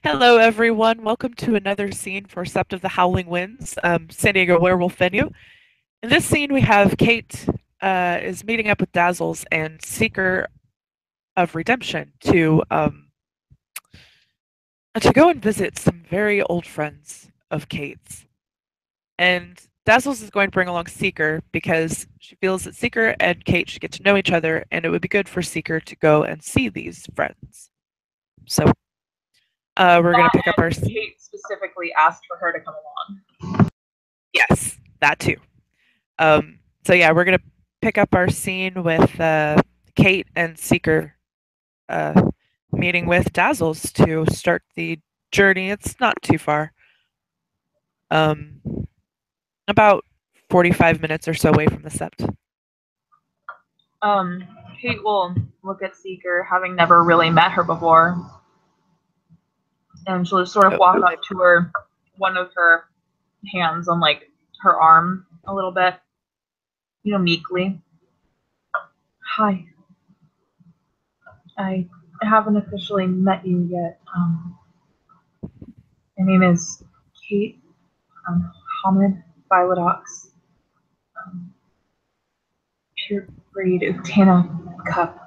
Hello, everyone. Welcome to another scene for Sept of the Howling Winds, San Diego werewolf venue. In this scene, we have Kate is meeting up with Dazzles and Seeker of Redemption to go and visit some very old friends of Kate's. And Dazzles is going to bring along Seeker because she feels that Seeker and Kate should get to know each other, and it would be good for Seeker to go and see these friends. So we're going to pick up our. Kate specifically asked for her to come along. Yes, that too. So yeah, we're gonna pick up our scene with Kate and Seeker meeting with Dazzles to start the journey. It's not too far. About 45 minutes or so away from the Sept. Kate will look at Seeker, having never really met her before, and she'll just sort of walk up to her, one of her hands on like her arm a little bit, meekly. Hi. I haven't officially met you yet. My name is Kate. Hamid Violet Ox. Pure breed Uktana Cup.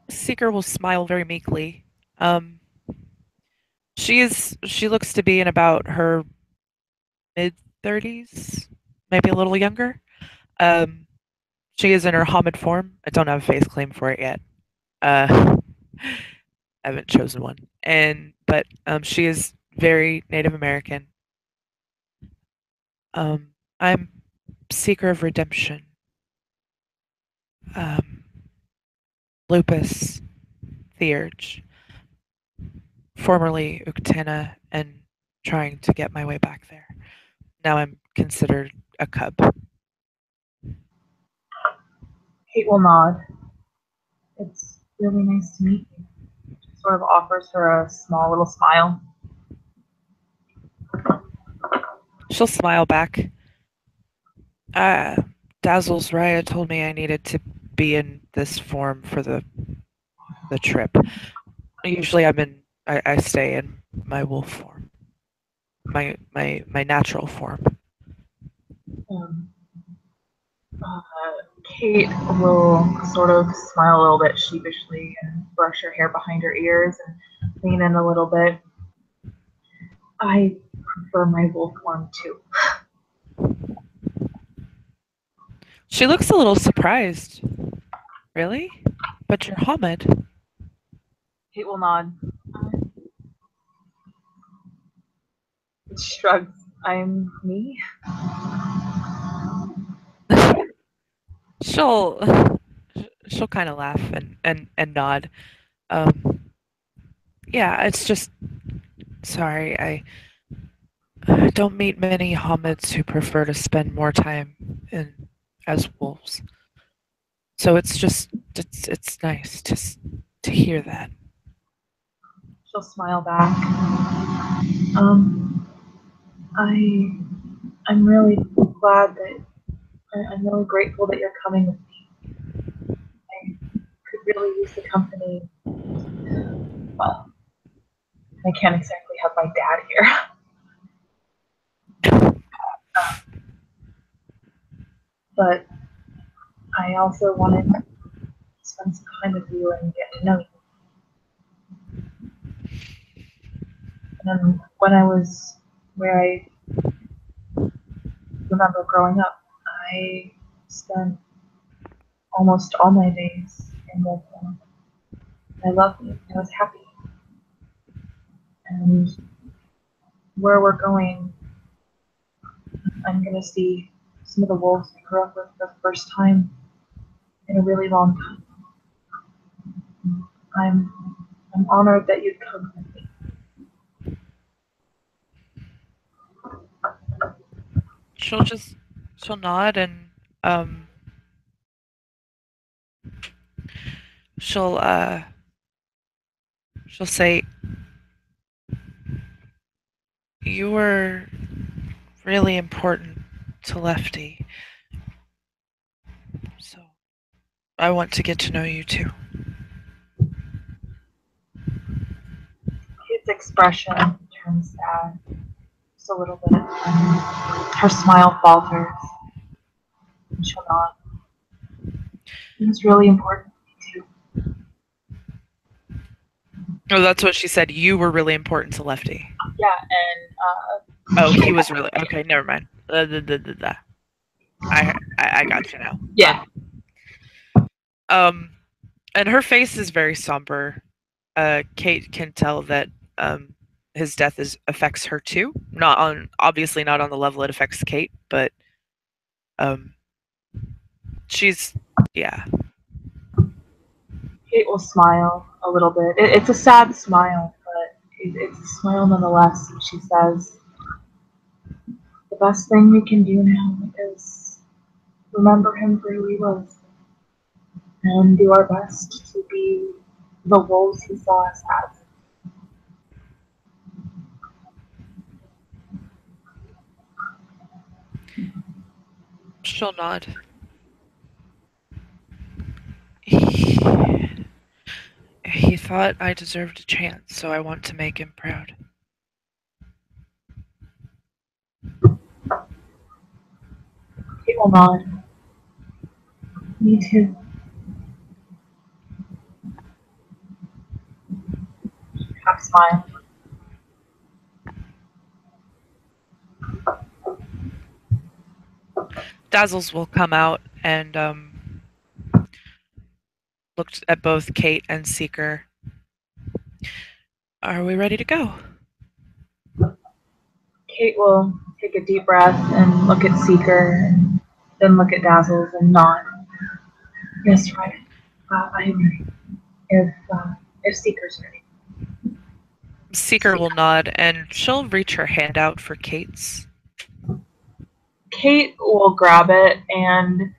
Seeker will smile very meekly. She looks to be in about her mid-30s, maybe a little younger. She is in her Hamid form. I don't have a face claim for it yet. I haven't chosen one. But she is very Native American. I'm Seeker of Redemption. Lupus Theurge. Formerly Uktana and trying to get my way back there. Now I'm considered a cub. Kate will nod. It's really nice to meet you. She sort of offers her a small little smile. She'll smile back. Dazzles Raya told me I needed to be in this form for the trip. Usually I stay in my wolf form. My natural form. Kate will sort of smile a little bit sheepishly and brush her hair behind her ears and lean in a little bit. I prefer my wolf form too. She looks a little surprised. Really? But you're Hamid. Kate will nod. Shrugs. I'm me. She'll kind of laugh and nod. Yeah, it's just sorry. I don't meet many Hamids who prefer to spend more time as wolves. So it's nice to hear that. She'll smile back. I'm really glad that I'm really grateful that you're coming with me. I could really use the company. Well, I can't exactly have my dad here. But I also wanted to spend some time with you and get to know you. And when I was where I remember growing up, I spent almost all my days in wolf form. I loved it. I was happy. And where we're going, I'm going to see some of the wolves I grew up with for the first time in a really long time. I'm honored that you'd come with me. She'll nod and she'll say, you were really important to Lefty. So I want to get to know you too. Its expression turns sad just a little bit. Her smile falters, and she'll nod. It was really important to me too. Oh, that's what she said. You were really important to Lefty. Yeah, and Oh, he was really okay. Never mind. I got you now. yeah. Um, and her face is very somber. Kate can tell that his death affects her too. Not on obviously not on the level it affects Kate, but um, she's yeah. Kate will smile a little bit. It's a sad smile, but it's a smile nonetheless. She says, "The best thing we can do now is remember him for who he was, and do our best to be the wolves he saw us as." She'll nod. He thought I deserved a chance, so I want to make him proud. Kate will nod. Me too. Half smile. Dazzles will come out and looked at both Kate and Seeker. Are we ready to go? Kate will take a deep breath and look at Seeker, and then look at Dazzles and nod. Yes, right. I agree. If Seeker's ready. Seeker will nod and she'll reach her hand out for Kate's. Kate will grab it, and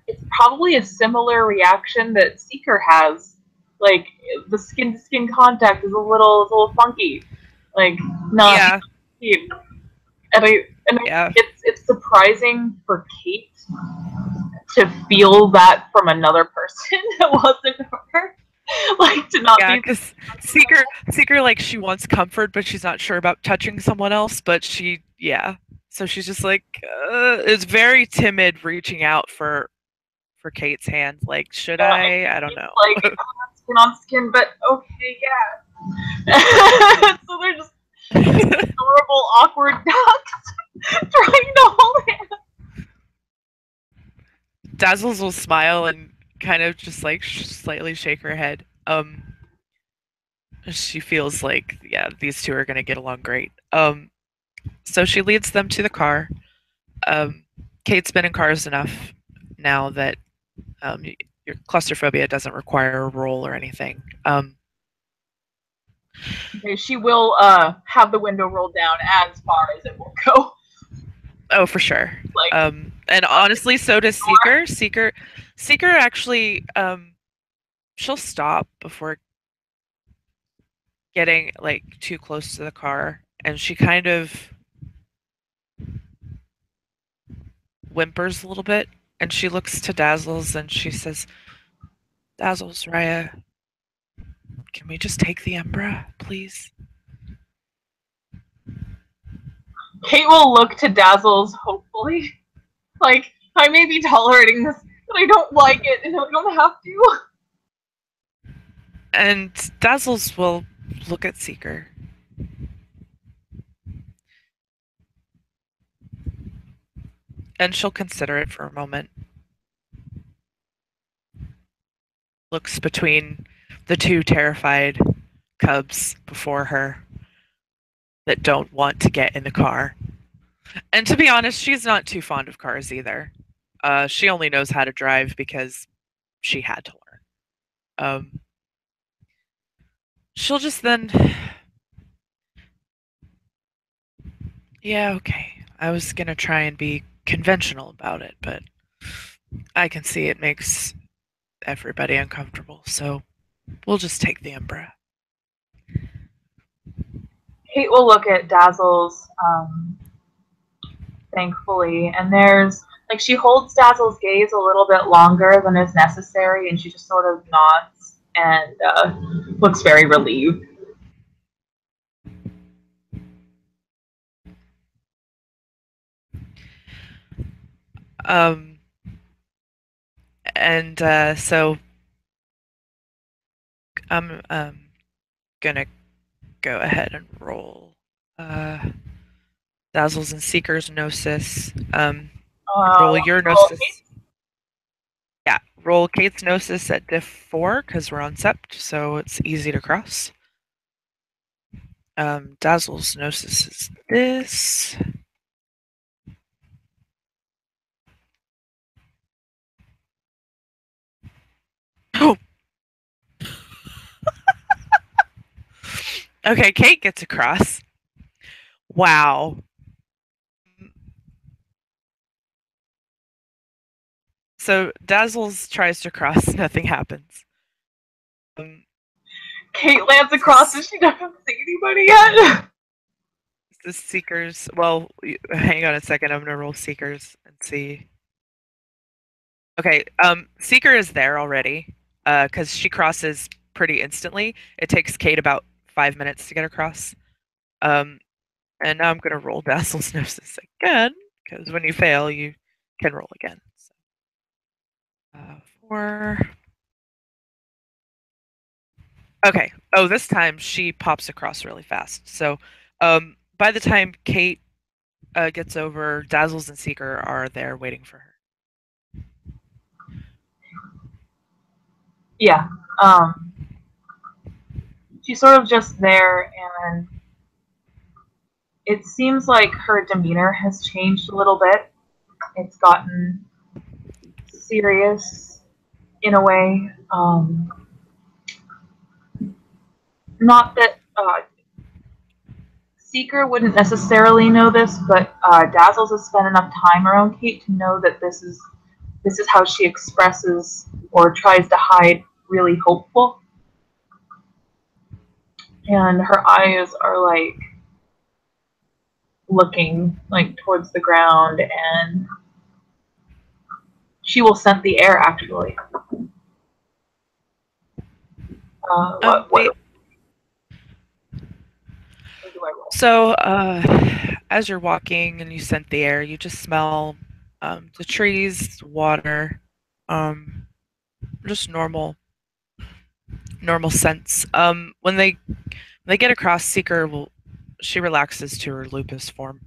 it's probably a similar reaction that Seeker has. Like the skin to skin contact is a little funky. Like not Yeah. deep. Yeah. It's surprising for Kate to feel that from another person that wasn't her. Like to not Yeah, be because Seeker, like she wants comfort, but she's not sure about touching someone else. But so she's just like, is very timid, reaching out for Kate's hand. Like, should I? I don't know. like skin on skin, but okay, yeah. So they're just adorable, awkward ducks trying to hold hands. Dazzles will smile and kind of just like slightly shake her head. She feels like these two are gonna get along great. So she leads them to the car. Kate's been in cars enough now that your claustrophobia doesn't require a roll or anything. Okay, she will have the window rolled down as far as it will go. Oh, for sure. Like, and honestly, so does Seeker. Seeker actually, she'll stop before getting like too close to the car, and she kind of whimpers a little bit, and she looks to Dazzles and she says, "Dazzles, Raya, can we just take the Umbra, please?" Kate will look to Dazzles hopefully. Like, I may be tolerating this, but I don't like it, and I don't have to. And Dazzles will look at Seeker. And she'll consider it for a moment. Looks between the two terrified cubs before her that don't want to get in the car. And to be honest, she's not too fond of cars either. She only knows how to drive because she had to learn. She'll just then... Yeah, okay. I was gonna try and be conventional about it, but I can see it makes everybody uncomfortable, so we'll just take the Umbra. Kate will look at Dazzles, thankfully, and she holds Dazzle's gaze a little bit longer than is necessary, and she just sort of nods and looks very relieved. Um, and so I'm gonna go ahead and roll uh, Dazzles and Seekers Gnosis. Roll your Okay. Gnosis. Yeah, roll Kate's Gnosis at diff 4 because we're on Sept, so it's easy to cross. Dazzle's Gnosis is this. Oh, okay, Kate gets across. Wow. So Dazzles tries to cross, nothing happens. Um, Kate lands across and this, she doesn't see anybody yet. this Seekers. Well, hang on a second. I'm gonna roll Seekers and see. Okay, Seeker is there already, because she crosses pretty instantly. It takes Kate about 5 minutes to get across. Um, and now I'm gonna roll Dazzle's Gnosis again, because when you fail, you can roll again. So, 4. Okay. Oh, this time she pops across really fast. So, by the time Kate gets over, Dazzles and Seeker are there waiting for her. Yeah. She's sort of just there, and it seems like her demeanor has changed a little bit. It's gotten serious in a way. Not that Seeker wouldn't necessarily know this, but Dazzles has spent enough time around Kate to know that this is how she expresses or tries to hide really hopeful. And her eyes are like looking like towards the ground, and she will scent the air actually. Uh, what what The what do I roll? So, as you're walking and you scent the air, you just smell the trees, water, um, just normal scents. When they get across, Seeker will she relaxes to her lupus form.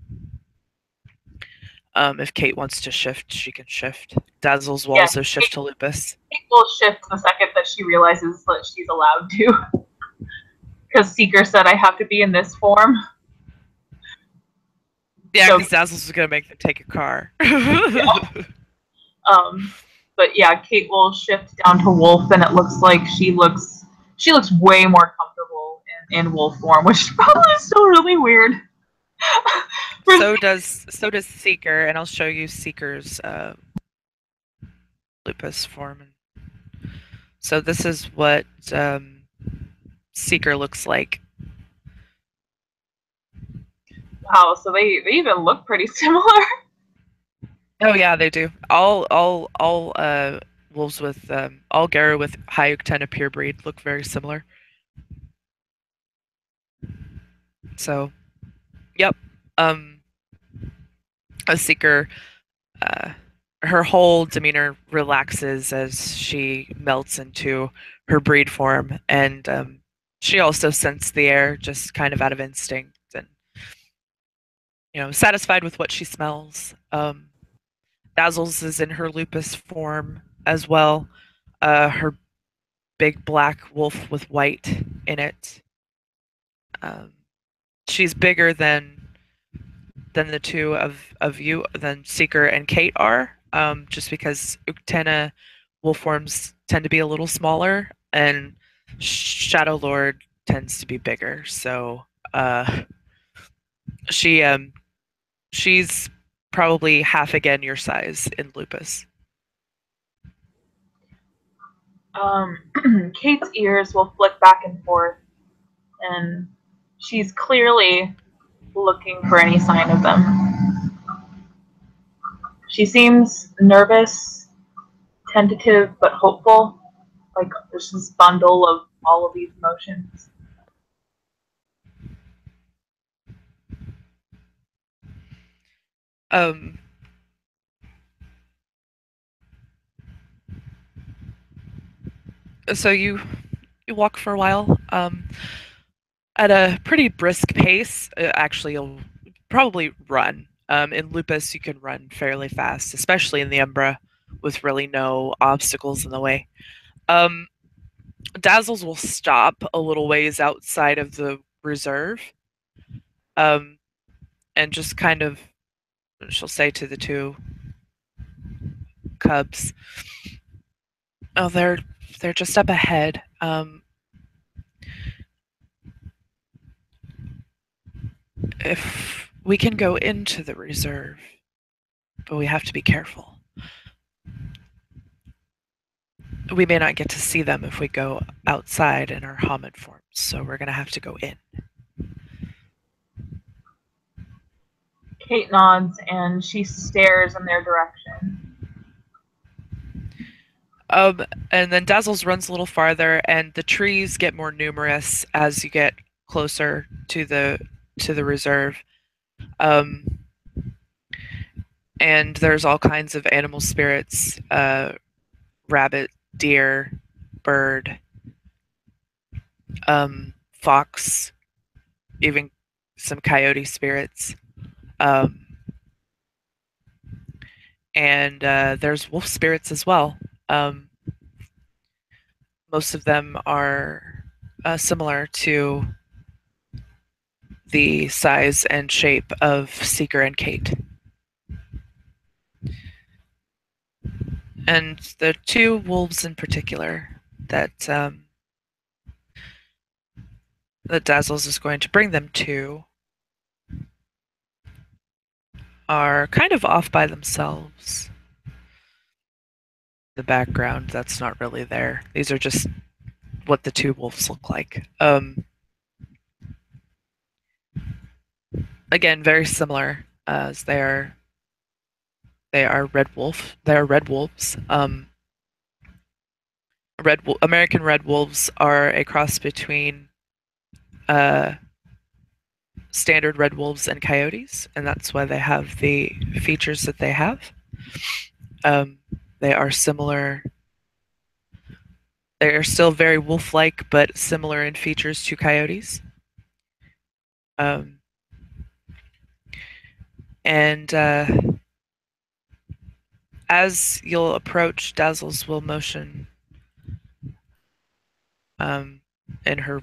If Kate wants to shift, she can shift. Dazzles will Yeah, also shift to lupus. Kate will shift the second that she realizes that she's allowed to. Because Seeker said I have to be in this form. Yeah, So because Dazzles is gonna make them take a car. yeah. Um, but yeah, Kate will shift down to wolf, and it looks like she looks way more comfortable in wolf form, which is probably still really weird. so does Seeker, and I'll show you Seeker's lupus form. So this is what Seeker looks like. Wow, so they even look pretty similar. Oh yeah, they do. All wolves with all Gera with high Uktena pure breed look very similar. So yep. Um, a Seeker, uh, her whole demeanor relaxes as she melts into her breed form, and she also scents the air just kind of out of instinct and satisfied with what she smells. Dazzles is in her lupus form as well. Her big black wolf with white in it. Um, she's bigger than the two of you than Seeker and Kate are. Just because Uktena wolf forms tend to be a little smaller, and Shadow Lord tends to be bigger. So uh, she she's probably half again your size in lupus. Kate's ears will flick back and forth, and she's clearly looking for any sign of them. She seems nervous, tentative, but hopeful. Like there's this bundle of all of these emotions. Um, So you walk for a while at a pretty brisk pace. Actually, you'll probably run. In Lupus, you can run fairly fast, especially in the Umbra, with really no obstacles in the way. Um, Dazzles will stop a little ways outside of the reserve, um, and just kind of she'll say to the two cubs, "Oh, they're just up ahead. If we can go into the reserve, but we have to be careful. We may not get to see them if we go outside in our Hamid forms, so we're gonna have to go in." Kate nods and she stares in their direction. Um, and then Dazzles runs a little farther, and the trees get more numerous as you get closer to the reserve. Um, and there's all kinds of animal spirits: rabbit, deer, bird, fox, even some coyote spirits. Um, and there's wolf spirits as well. Um, most of them are similar to the size and shape of Seeker and Kate. And the two wolves in particular that Dazzles is going to bring them to are kind of off by themselves. The background that's not really there. These are just what the two wolves look like. Again, very similar as they are red wolf. They are red wolves. American red wolves are a cross between uh, standard red wolves and coyotes, and that's why they have the features that they have. Um, they are similar. They are still very wolf-like, but similar in features to coyotes. Um, and as you'll approach, Dazzles will motion um, in her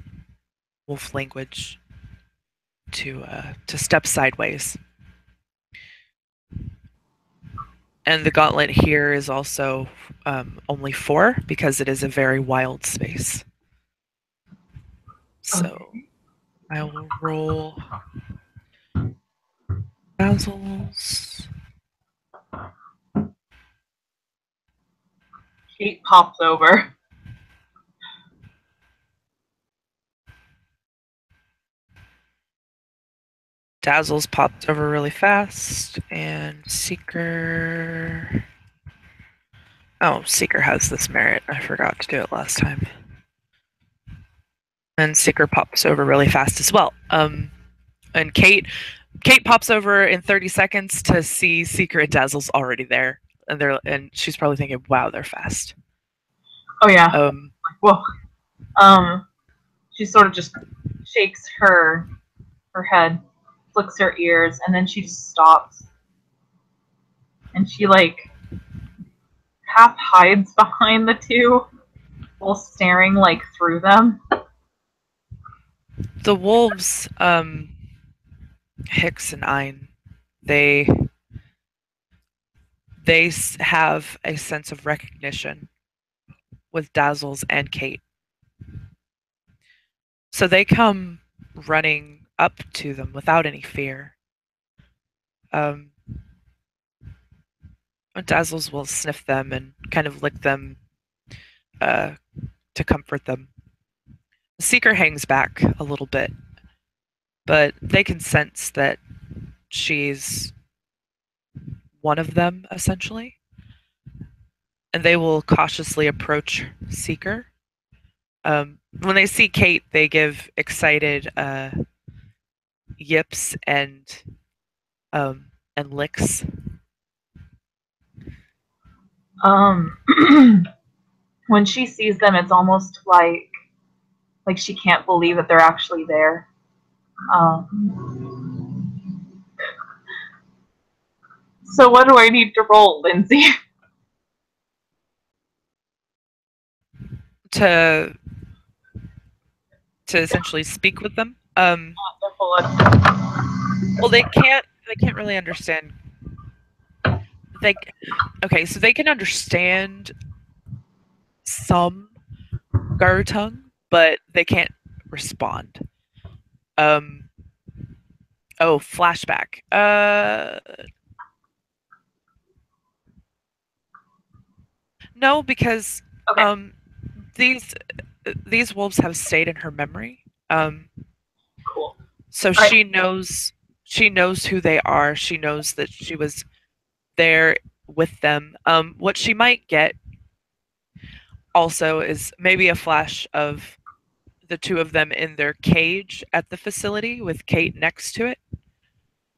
wolf language to step sideways. And the gauntlet here is also only 4 because it is a very wild space. So Okay. I will roll Dazzles. Kate pops over. Dazzles popped over really fast, and Seeker. Oh, Seeker has this merit. I forgot to do it last time. And Seeker pops over really fast as well. And Kate pops over in 30 seconds to see Seeker and Dazzles already there, and she's probably thinking, "Wow, they're fast." Oh yeah. Um, Well, she sort of just shakes her head, flicks her ears, and then she just stops. And she like half hides behind the two while staring like through them. the wolves, Hicks and Ein, they they have a sense of recognition with Dazzles and Kate. So they come running up to them without any fear. Um, Dazzles will sniff them and kind of lick them uh, to comfort them. The Seeker hangs back a little bit, but they can sense that she's one of them, essentially. And they will cautiously approach Seeker. When they see Kate, they give excited yips and licks. Um, when she sees them, it's almost like she can't believe that they're actually there. So what do I need to roll, Lindsay? to essentially speak with them. Well, they can't really understand. They okay, so they can understand some Gartongue, but they can't respond. Um. Oh, flashback. No, because Okay, um, these these wolves have stayed in her memory. cool. So All right. she knows who they are. She knows that she was there with them. What she might get also is maybe a flash of the two of them in their cage at the facility with Kate next to it.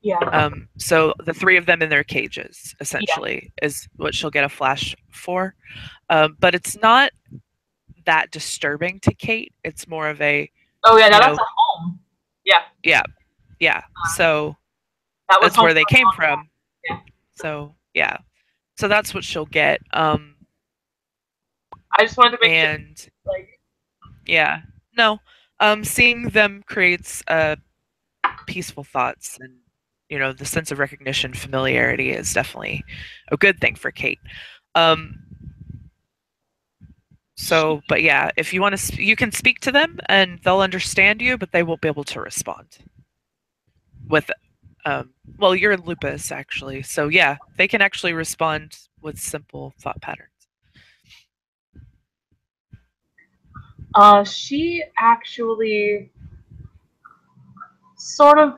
Yeah. So the three of them in their cages Yeah. essentially is what she'll get a flash for. But it's not that disturbing to Kate. It's more of a, Oh yeah, you that's know, a home. Yeah. yeah, yeah. So That was that's home where for they a came long from. time. So yeah, so that's what she'll get. I just wanted to make sure, And like, yeah, no, seeing them creates peaceful thoughts, and the sense of recognition, familiarity is definitely a good thing for Kate. Um, she, so, but yeah, if you want to, you can speak to them and they'll understand you, but they won't be able to respond with well, you're in lupus actually, so yeah, they can actually respond with simple thought patterns. she actually sort of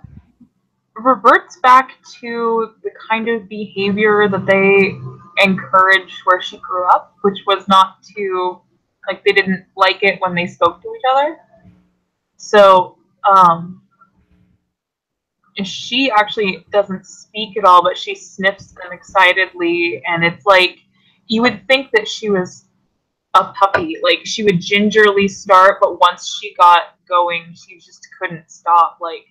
reverts back to the kind of behavior that they encouraged where she grew up, which was not to, like, they didn't like it when they spoke to each other. So, she actually doesn't speak at all, but she sniffs them excitedly, and it's like you would think that she was a puppy. Like she would gingerly start, but once she got going, she just couldn't stop. Like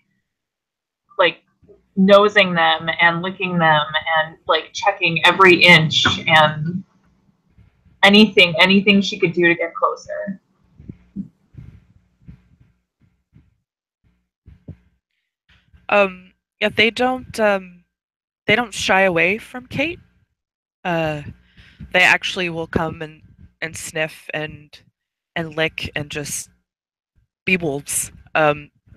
nosing them and licking them and like checking every inch and anything she could do to get closer. Yeah, they don't shy away from Kate. Uh, they actually will come and sniff and lick and just be wolves.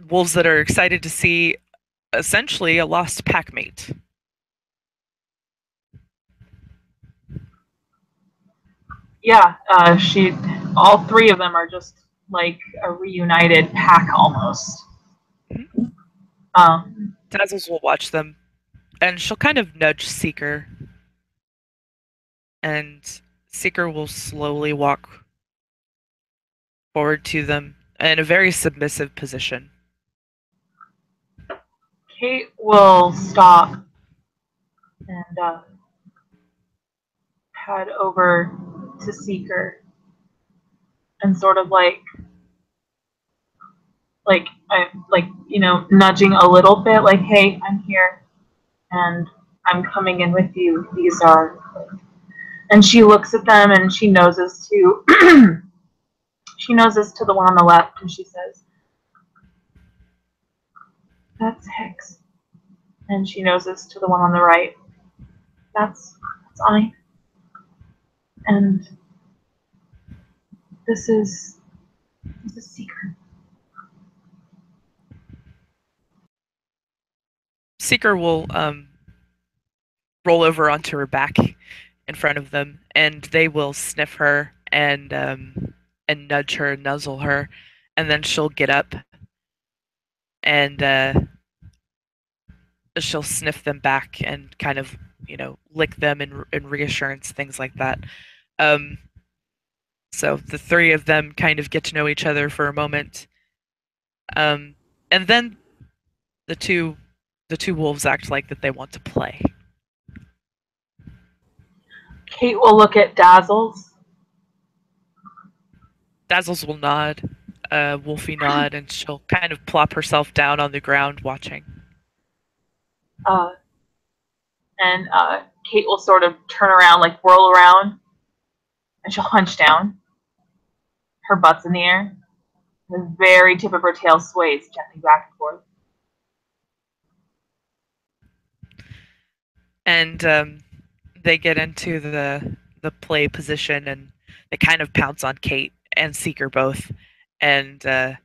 Wolves that are excited to see essentially a lost pack mate. Yeah, all three of them are just like a reunited pack almost. Mm-hmm. Um, Dazzles will watch them, and she'll kind of nudge Seeker, and Seeker will slowly walk forward to them in a very submissive position. Kate will stop and head over to Seeker and sort of like nudging a little bit, like, hey, I'm here and I'm coming in with you. These are, and she looks at them and she noses to she noses to the one on the left and she says, "That's Hicks." And she noses to the one on the right. That's I. And this is Seeker. Seeker will roll over onto her back in front of them, and they will sniff her and nudge her, nuzzle her, and then she'll get up and she'll sniff them back and kind of lick them in reassurance, things like that. Um, so the three of them kind of get to know each other for a moment, and then the two the two wolves act like that they want to play. Kate will look at Dazzles Dazzles will nod, Wolfie nod, and she'll kind of plop herself down on the ground watching. Uh, and Kate will sort of turn around, like whirl around, and she'll hunch down. Her butt's in the air. The very tip of her tail sways gently back and forth. And they get into the play position, and they kind of pounce on Kate and Seeker both. And I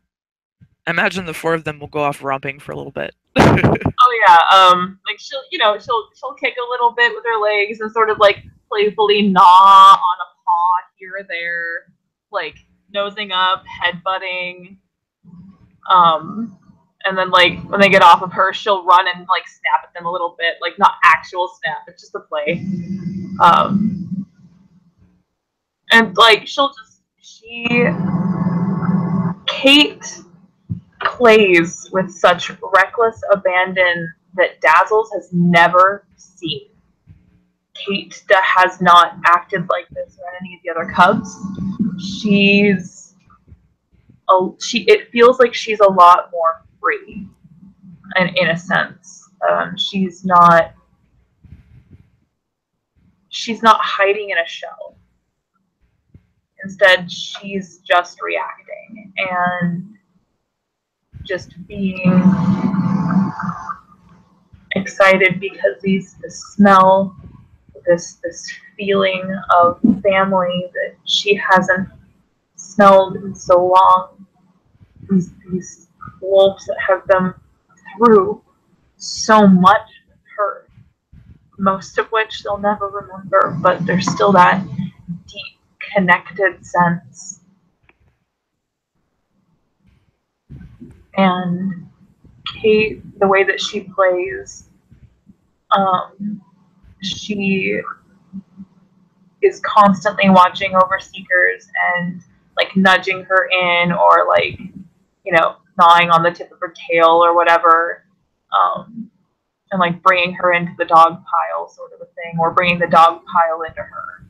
imagine the four of them will go off romping for a little bit. Oh yeah, like she'll kick a little bit with her legs and sort of like playfully gnaw on a paw here or there, like nosing up, headbutting. And then like when they get off of her, she'll run and like snap at them a little bit, like not actual snap, it's just a play. Um, and like Kate plays with such reckless abandon that Dazzles has never seen. Kate has not acted like this around any of the other cubs. It feels like she's a lot more free, in a sense. She's not hiding in a shell. Instead, she's just reacting and just being excited because the smell, this feeling of family that she hasn't smelled in so long. These wolves that have been through so much with her, most of which they'll never remember, but there's still that deep connected sense. And Kate, the way that she plays, she is constantly watching over Seekers and like nudging her in or like, gnawing on the tip of her tail or whatever. And like bringing her into the dog pile sort of a thing, or bringing the dog pile into her.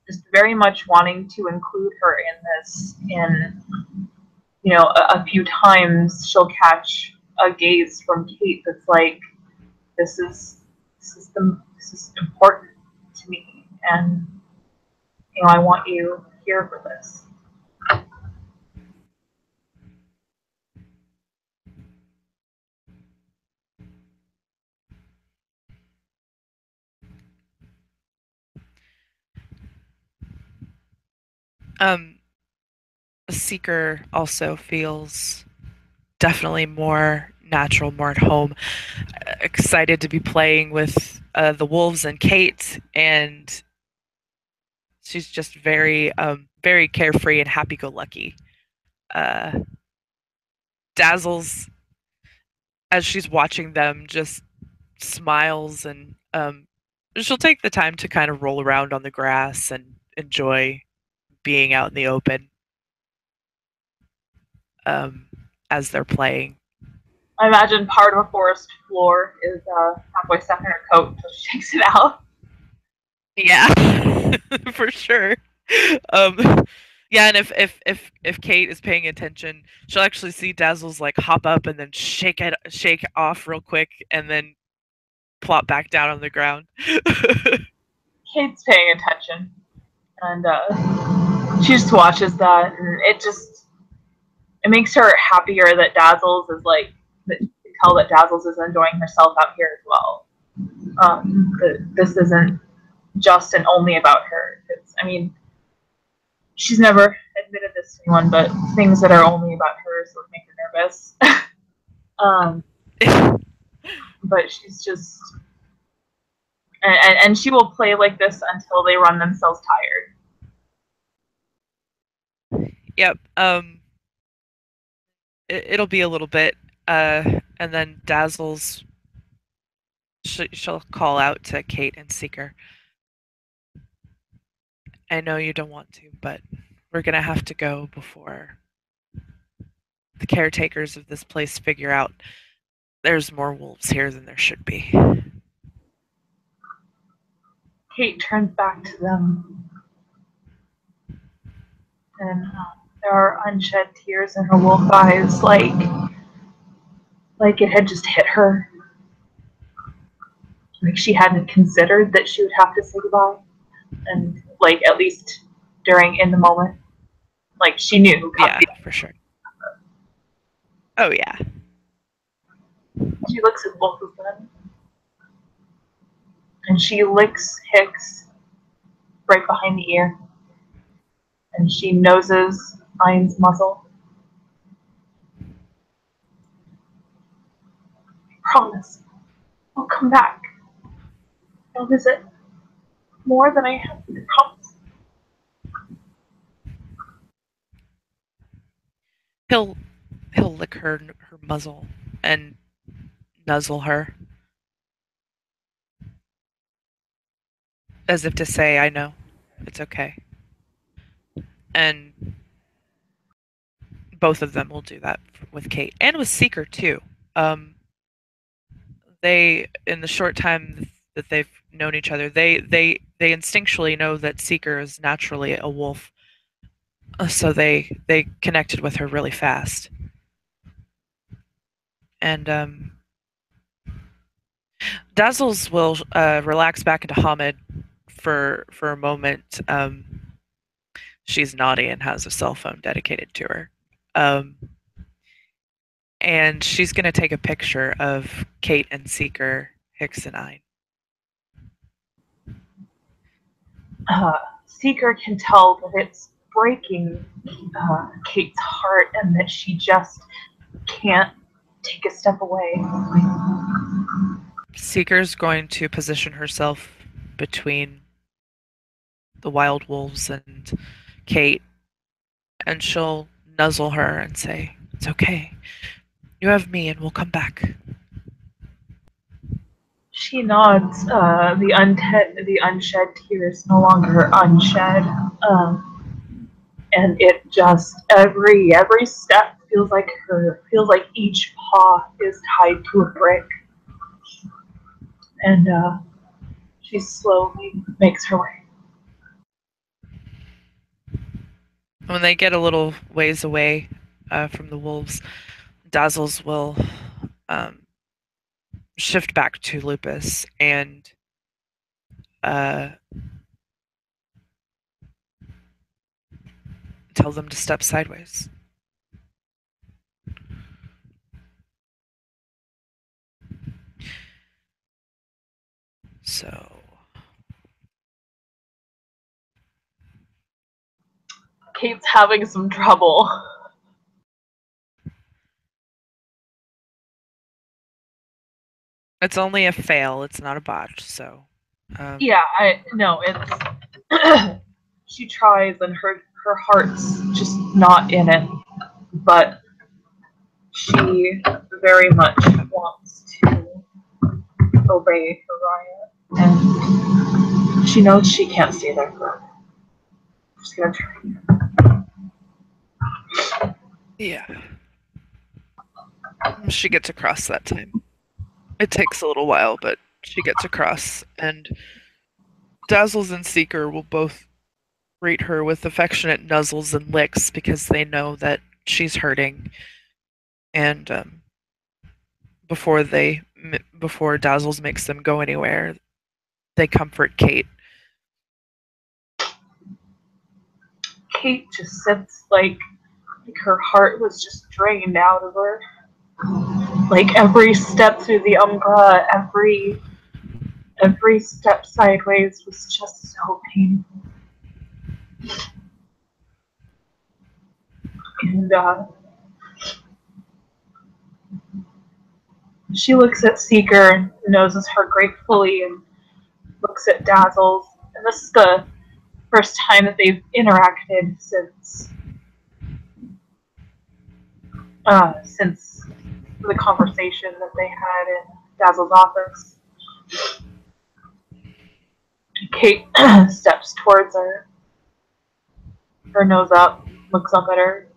Just very much wanting to include her in this. A few times she'll catch a gaze from Kate that's like, this is important to me, and I want you here for this. um, Seeker also feels definitely more natural, more at home. Excited to be playing with the wolves and Kate, and she's just very carefree and happy-go-lucky. Uh, Dazzles, as she's watching them, just smiles, and she'll take the time to kind of roll around on the grass and enjoy being out in the open um, as they're playing. I imagine part of a forest floor is halfway stuck in her coat until she takes it out. Yeah, for sure. Um, yeah, and if Kate is paying attention, she'll actually see Dazzles like hop up and then shake off real quick, and then plop back down on the ground. Kate's paying attention, and she just watches that, and it makes her happier that Dazzles is like, that you can tell that Dazzles is enjoying herself out here as well. That this isn't just and only about her. She's never admitted this to anyone, but things that are only about her sort of make her nervous. But she's just, and she will play like this until they run themselves tired. Yep. It'll be a little bit, and then Dazzles. She'll call out to Kate and Seeker. I know you don't want to, but we're gonna have to go before the caretakers of this place figure out there's more wolves here than there should be. Kate turns back to them, and There are unshed tears in her wolf eyes, like it had just hit her. Like she hadn't considered that she would have to say goodbye. And like at least during in the moment. Like she knew Yeah, for sure. Oh yeah. she looks at both of them and she licks Hicks right behind the ear. And she noses Iron's muzzle. Promise, I'll come back. I'll visit more than I have. Promise. He'll he'll lick her muzzle and nuzzle her as if to say, "I know, it's okay." And both of them will do that with Kate and with Seeker too. Um, they in the short time that they've known each other, they instinctually know that Seeker is naturally a wolf, so they connected with her really fast. And Dazzles will relax back into Hamid for a moment. She's naughty and has a cell phone dedicated to her. Um, and she's going to take a picture of Kate and Seeker, Hicks and I. Seeker can tell that it's breaking Kate's heart and that she just can't take a step away. Seeker's going to position herself between the wild wolves and Kate, and she'll nuzzle her and say, "It's okay. You have me, and we'll come back." She nods. The unshed tears no longer unshed, and it just every step feels like each paw is tied to a brick, and she slowly makes her way. When they get a little ways away from the wolves, Dazzles will um, shift back to Lupus and uh, tell them to step sideways. So Kate's having some trouble. it's only a fail, it's not a botch. So Yeah, I no, it's she tries and her heart's just not in it, but she very much wants to obey Uriah, and she knows she can't stay there forever. She's gonna try. yeah, she gets across that time. It takes a little while, but she gets across, and Dazzles and Seeker will both greet her with affectionate nuzzles and licks because they know that she's hurting. And before Dazzles makes them go anywhere, they comfort Kate. Kate just sits like her heart was just drained out of her. Like every step through the Umbra, every step sideways was just so painful. And she looks at Seeker and noses her gratefully and looks at Dazzles. And this is the first time that they've interacted since the conversation that they had in Dazzle's office. Kate steps towards her nose up, looks up at her.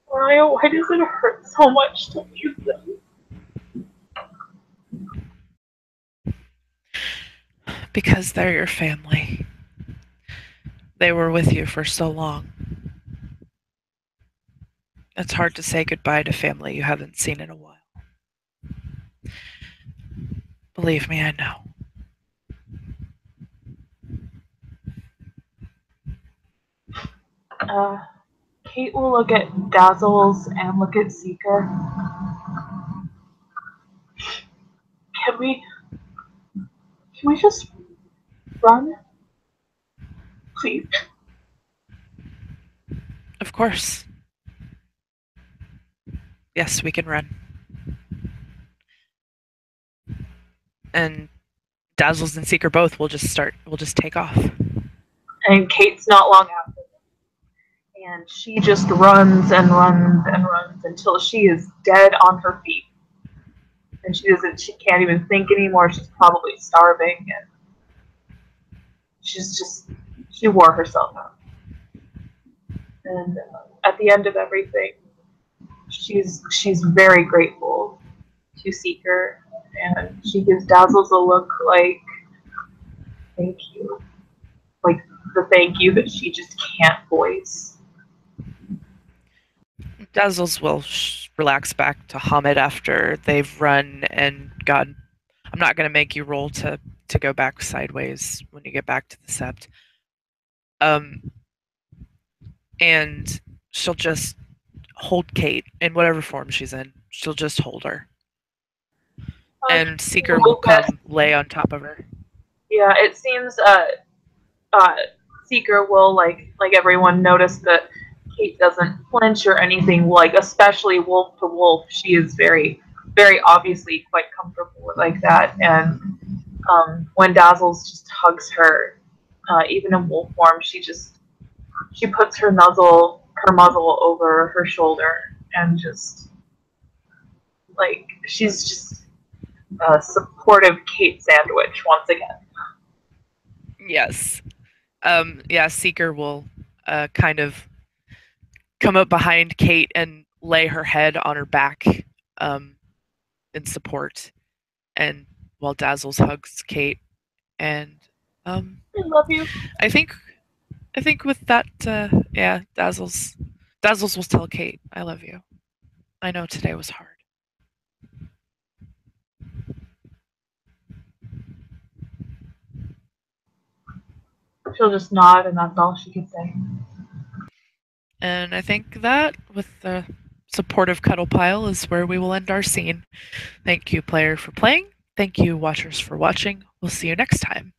Why does it hurt so much to leave them? Because they're your family. They were with you for so long. It's hard to say goodbye to family you haven't seen in a while. Believe me, I know. Uh, Kate will look at Dazzles and look at Seeker. Can we can we just run? Please. Of course. Yes, we can run. And Dazzles and Seeker both will just start. We'll just take off. And Kate's not long after. And she just runs and runs and runs until she is dead on her feet. And she can't even think anymore. She's probably starving, and she wore herself out. And at the end of everything, she's very grateful to Seeker, and she gives Dazzles a look like thank you, like the thank you that she just can't voice. Dazzles will relax back to Hamid after they've run and gotten. I'm not going to make you roll to go back sideways when you get back to the sept. And she'll just hold Kate in whatever form she's in. She'll just hold her. And Seeker will come lay on top of her. Yeah, it seems Seeker will like everyone notice that Kate doesn't flinch or anything. Like especially wolf to wolf, she is very obviously quite comfortable like that. And when Dazzles just hugs her, even in wolf form, she puts her muzzle over her shoulder and just like she's just a supportive Kate sandwich once again. Yes. Yeah, Seeker will kind of come up behind Kate and lay her head on her back in support, and while Dazzles hugs Kate, and I love you. I think with that, yeah, Dazzles will tell Kate, "I love you. I know today was hard." She'll just nod, and that's all she can say. And I think that, with the supportive cuddle pile, is where we will end our scene. Thank you, player, for playing. Thank you, watchers, for watching. We'll see you next time.